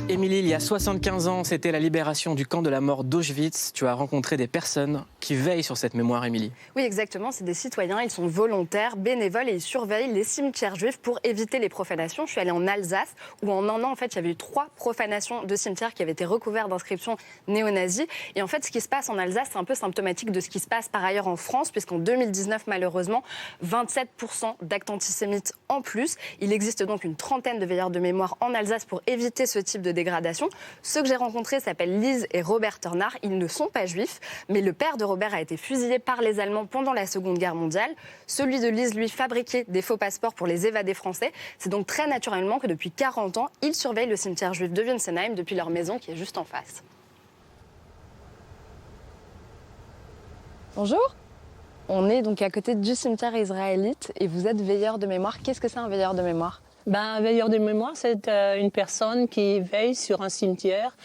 Émilie, il y a 75 ans, c'était la libération du camp de la mort d'Auschwitz. Tu as rencontré des personnes qui veillent sur cette mémoire, Émilie. Oui, exactement. C'est des citoyens. Ils sont volontaires, bénévoles et ils surveillent les cimetières juifs pour éviter les profanations. Je suis allée en Alsace où en un an, en fait, il y avait eu 3 profanations de cimetières qui avaient été recouverts d'inscriptions néo-nazis. Et en fait, ce qui se passe en Alsace, c'est un peu symptomatique de ce qui se passe par ailleurs en France, puisqu'en 2019, malheureusement, 27% d'actes antisémites en plus. Il existe donc une trentaine de veilleurs de mémoire en Alsace pour éviter ce type de dégradation. Ceux que j'ai rencontrés s'appellent Lise et Robert Tornard. Ils ne sont pas juifs, mais le père de Robert a été fusillé par les Allemands pendant la Seconde Guerre mondiale. Celui de Lise, lui, fabriquait des faux passeports pour les évadés français. C'est donc très naturellement que depuis 40 ans, ils surveillent le cimetière juif de Winsenheim depuis leur maison qui est juste en face. Bonjour. On est donc à côté du cimetière israélite et vous êtes veilleur de mémoire. Qu'est-ce que c'est un veilleur de mémoire ? Un veilleur de mémoire, c'est une personne qui veille sur un cimetière,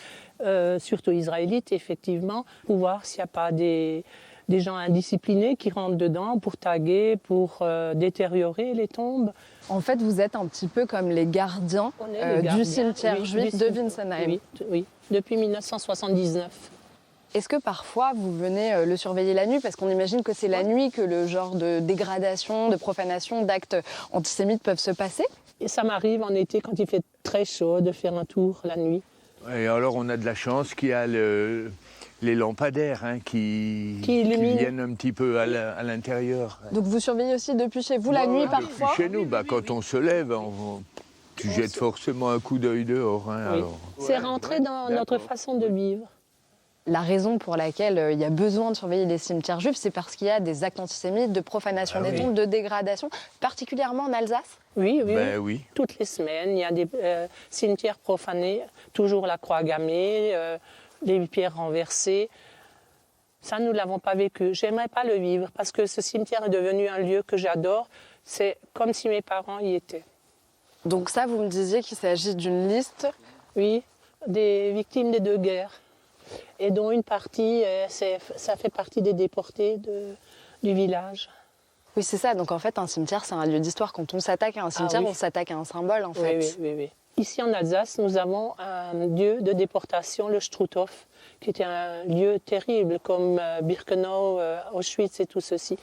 surtout israélite, effectivement, pour voir s'il n'y a pas des gens indisciplinés qui rentrent dedans pour taguer, pour détériorer les tombes. En fait, vous êtes un petit peu comme les gardiens, du cimetière juif de Winsenheim. Oui, depuis 1979. Est-ce que parfois vous venez le surveiller la nuit ? Parce qu'on imagine que c'est la nuit que le genre de dégradation, de profanation, d'actes antisémites peuvent se passer. Et ça m'arrive en été, quand il fait très chaud, de faire un tour la nuit. Et alors, on a de la chance qu'il y a les lampadaires qui viennent un petit peu à l'intérieur. Donc vous surveillez aussi depuis chez vous la nuit parfois ? Chez nous, quand on se lève, tu jettes forcément un coup d'œil dehors. Oui. Alors. C'est rentré dans notre façon de vivre. La raison pour laquelle il y a besoin de surveiller les cimetières juifs, c'est parce qu'il y a des actes antisémites, de profanation des tombes, de dégradation, particulièrement en Alsace. Oui. Oui. Toutes les semaines, il y a des cimetières profanés, toujours la croix gammée, les pierres renversées. Ça, nous ne l'avons pas vécu. J'aimerais pas le vivre parce que ce cimetière est devenu un lieu que j'adore. C'est comme si mes parents y étaient. Donc ça, vous me disiez qu'il s'agit d'une liste ? Oui, des victimes des 2 guerres. Et dont une partie, ça fait partie des déportés du village. Oui, c'est ça. Donc en fait, un cimetière, c'est un lieu d'histoire. Quand on s'attaque à un cimetière, on s'attaque à un symbole, en fait. Oui. Ici en Alsace, nous avons un lieu de déportation, le Struthof, qui était un lieu terrible, comme Birkenau, Auschwitz et tout ceci.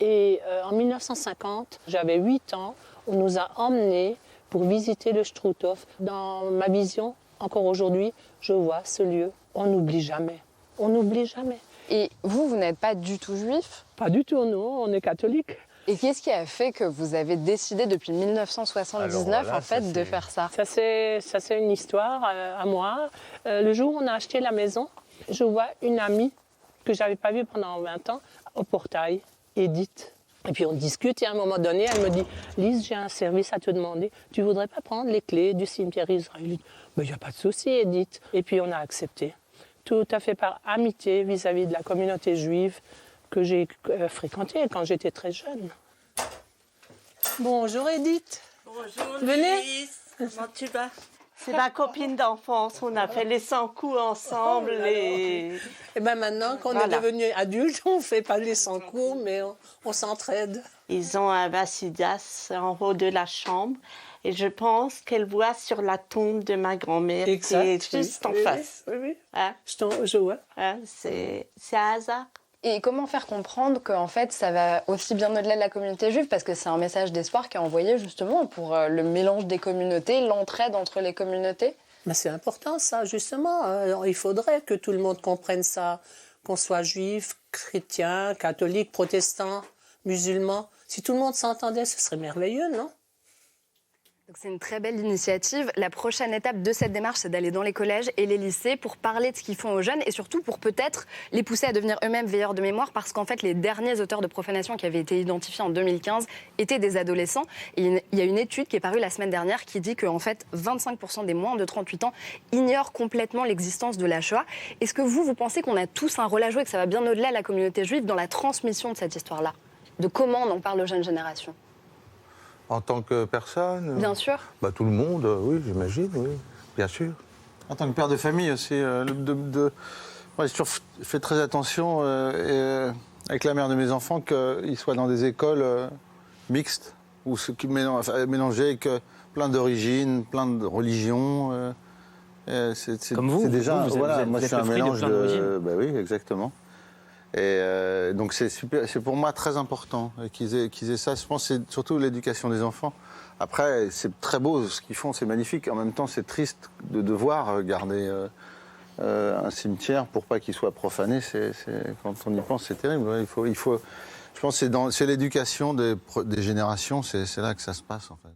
Et en 1950, j'avais 8 ans, on nous a emmenés pour visiter le Struthof. Dans ma vision, encore aujourd'hui, je vois ce lieu. On n'oublie jamais. On n'oublie jamais. Et vous n'êtes pas du tout juif ? Pas du tout, non, on est catholique. Et qu'est-ce qui a fait que vous avez décidé depuis 1979 de faire ça ? Ça c'est une histoire à moi. Le jour où on a acheté la maison, je vois une amie que je n'avais pas vue pendant 20 ans au portail, Edith. Et puis on discute et à un moment donné, elle me dit « Lise, j'ai un service à te demander. Tu ne voudrais pas prendre les clés du cimetière israélite ?» « Il n'y a pas de souci, Edith. » Et puis on a accepté. Tout à fait par amitié vis-à-vis de la communauté juive que j'ai fréquentée quand j'étais très jeune. Bonjour Edith. Bonjour Venez. Lise. Comment tu vas? C'est ma copine d'enfance. On a fait les 100 coups ensemble. Et bien maintenant qu'on est devenus adultes, on ne fait pas les 100 coups, mais on s'entraide. Ils ont un Vasidas en haut de la chambre. Et je pense qu'elle voit sur la tombe de ma grand-mère qui est juste en face. Oui. Hein? Je vois. Hein? C'est un hasard. Et comment faire comprendre qu'en fait, ça va aussi bien au-delà de la communauté juive, parce que c'est un message d'espoir qui est envoyé justement pour le mélange des communautés, l'entraide entre les communautés. C'est important ça, justement. Il faudrait que tout le monde comprenne ça, qu'on soit juif, chrétien, catholique, protestant, musulman. Si tout le monde s'entendait, ce serait merveilleux, non ? Donc c'est une très belle initiative. La prochaine étape de cette démarche, c'est d'aller dans les collèges et les lycées pour parler de ce qu'ils font aux jeunes et surtout pour peut-être les pousser à devenir eux-mêmes veilleurs de mémoire, parce qu'en fait, les derniers auteurs de profanation qui avaient été identifiés en 2015 étaient des adolescents. Et il y a une étude qui est parue la semaine dernière qui dit qu'en fait, 25% des moins de 38 ans ignorent complètement l'existence de la Shoah. Est-ce que vous pensez qu'on a tous un rôle à jouer, que ça va bien au-delà de la communauté juive dans la transmission de cette histoire-là ? De comment on en parle aux jeunes générations ? En tant que personne Bien sûr. Tout le monde, oui, j'imagine, oui, bien sûr. En tant que père de famille aussi, moi, j'ai toujours fait très attention avec la mère de mes enfants qu'ils soient dans des écoles mixtes, ou ceux qui mélangés avec plein d'origines, plein de religions. Comme vous, déjà, vous voilà, êtes moi je suis un le fruit de mélange plein d'origines. de. Oui, exactement. Et donc c'est pour moi très important qu'ils aient ça. Je pense que c'est surtout l'éducation des enfants. Après, c'est très beau ce qu'ils font, c'est magnifique. En même temps, c'est triste de devoir garder un cimetière pour pas qu'il soit profané. Quand on y pense, c'est terrible. Ouais, je pense que c'est l'éducation des générations, c'est là que ça se passe en fait.